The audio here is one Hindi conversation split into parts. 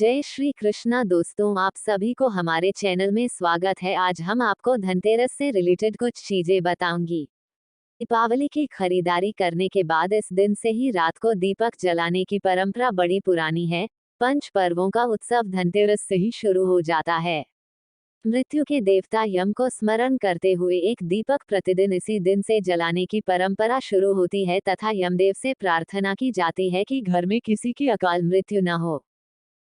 जय श्री कृष्णा दोस्तों, आप सभी को हमारे चैनल में स्वागत है। आज हम आपको धनतेरस से रिलेटेड कुछ चीजें बताऊंगी। दीपावली की खरीदारी करने के बाद इस दिन से ही रात को दीपक जलाने की परंपरा बड़ी पुरानी है। पंच पर्वों का उत्सव धनतेरस से ही शुरू हो जाता है। मृत्यु के देवता यम को स्मरण करते हुए एक दीपक प्रतिदिन इसी दिन से जलाने की परंपरा शुरू होती है तथा यमदेव से प्रार्थना की जाती है कि घर में किसी की अकाल मृत्यु न हो।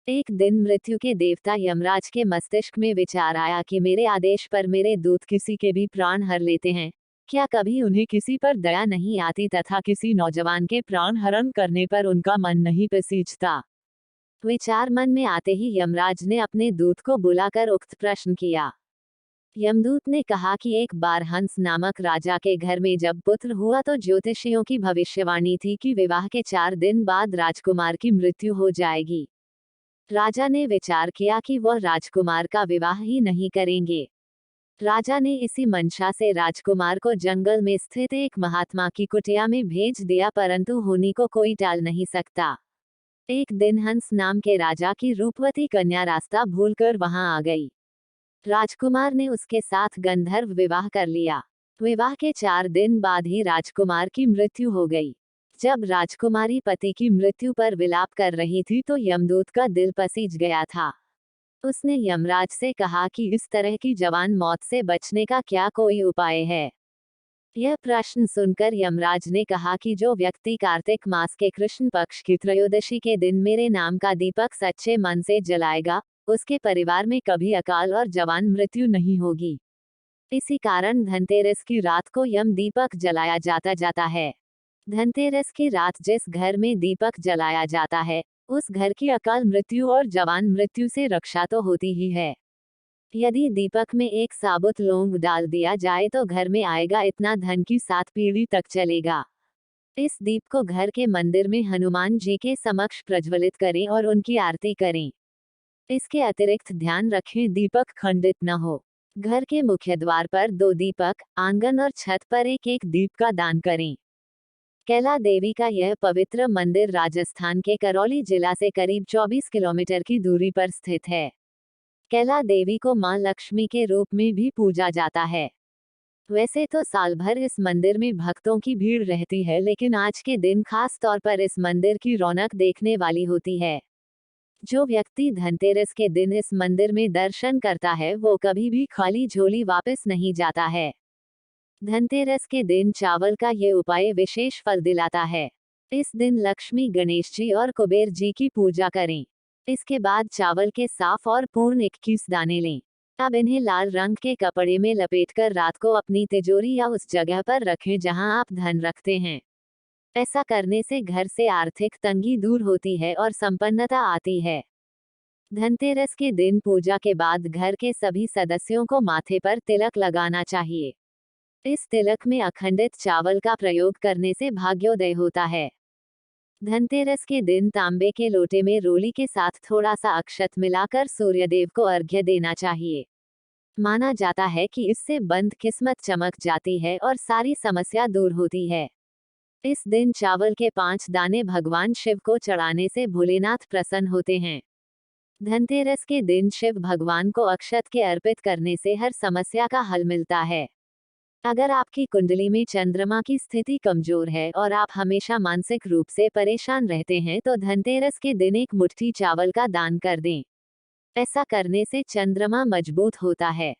एक दिन मृत्यु के देवता यमराज के मस्तिष्क में विचार आया कि मेरे आदेश पर मेरे दूत किसी के भी प्राण हर लेते हैं, क्या कभी उन्हें किसी पर दया नहीं आती तथा किसी नौजवान के प्राण हरण करने पर उनका मन नहीं पसीजता। विचार मन में आते ही यमराज ने अपने दूत को बुलाकर उक्त प्रश्न किया। यमदूत ने कहा कि एक बार हंस नामक राजा के घर में जब पुत्र हुआ तो ज्योतिषियों की भविष्यवाणी थी कि विवाह के 4 दिन बाद राजकुमार की मृत्यु हो जाएगी। राजा ने विचार किया कि वह राजकुमार का विवाह ही नहीं करेंगे। राजा ने इसी मंशा से राजकुमार को जंगल में स्थित एक महात्मा की कुटिया में भेज दिया, परंतु होनी को कोई टाल नहीं सकता। एक दिन हंस नाम के राजा की रूपवती कन्या रास्ता भूलकर वहां आ गई। राजकुमार ने उसके साथ गंधर्व विवाह कर लिया। विवाह के 4 दिन बाद ही राजकुमार की मृत्यु हो गई। जब राजकुमारी पति की मृत्यु पर विलाप कर रही थी तो यमदूत का दिल पसीज गया था। उसने यमराज से कहा कि इस तरह की जवान मौत से बचने का क्या कोई उपाय है। यह प्रश्न सुनकर यमराज ने कहा कि जो व्यक्ति कार्तिक मास के कृष्ण पक्ष की त्रयोदशी के दिन मेरे नाम का दीपक सच्चे मन से जलाएगा, उसके परिवार में कभी अकाल और जवान मृत्यु नहीं होगी। इसी कारण धनतेरस की रात को यम दीपक जलाया जाता है। धनतेरस की रात जिस घर में दीपक जलाया जाता है, उस घर की अकाल मृत्यु और जवान मृत्यु से रक्षा तो होती ही है। यदि दीपक में एक साबुत लौंग डाल दिया जाए तो घर में आएगा इतना धन की 7 पीढ़ी तक चलेगा। इस दीप को घर के मंदिर में हनुमान जी के समक्ष प्रज्वलित करें और उनकी आरती करें। इसके अतिरिक्त ध्यान रखें दीपक खंडित न हो। घर के मुख्य द्वार पर 2 दीपक, आंगन और छत पर एक दीप का दान करें। कैला देवी का यह पवित्र मंदिर राजस्थान के करौली जिला से करीब 24 किलोमीटर की दूरी पर स्थित है। कैला देवी को मां लक्ष्मी के रूप में भी पूजा जाता है। वैसे तो साल भर इस मंदिर में भक्तों की भीड़ रहती है, लेकिन आज के दिन खास तौर पर इस मंदिर की रौनक देखने वाली होती है। जो व्यक्ति धनतेरस के दिन इस मंदिर में दर्शन करता है वो कभी भी खाली झोली वापस नहीं जाता है। धनतेरस के दिन चावल का ये उपाय विशेष फल दिलाता है। इस दिन लक्ष्मी, गणेश जी और कुबेर जी की पूजा करें। इसके बाद चावल के साफ और पूर्ण 21 दाने लें। अब इन्हें लाल रंग के कपड़े में लपेटकर रात को अपनी तिजोरी या उस जगह पर रखें जहां आप धन रखते हैं। ऐसा करने से घर से आर्थिक तंगी दूर होती है और संपन्नता आती है। धनतेरस के दिन पूजा के बाद घर के सभी सदस्यों को माथे पर तिलक लगाना चाहिए। इस तिलक में अखंडित चावल का प्रयोग करने से भाग्योदय होता है। धनतेरस के दिन तांबे के लोटे में रोली के साथ थोड़ा सा अक्षत मिलाकर सूर्यदेव को अर्घ्य देना चाहिए। माना जाता है कि इससे बंद किस्मत चमक जाती है और सारी समस्या दूर होती है। इस दिन चावल के 5 दाने भगवान शिव को चढ़ाने से भोलेनाथ प्रसन्न होते हैं। धनतेरस के दिन शिव भगवान को अक्षत के अर्पित करने से हर समस्या का हल मिलता है। अगर आपकी कुंडली में चंद्रमा की स्थिति कमजोर है और आप हमेशा मानसिक रूप से परेशान रहते हैं तो धनतेरस के दिन एक मुट्ठी चावल का दान कर दें। ऐसा करने से चंद्रमा मजबूत होता है।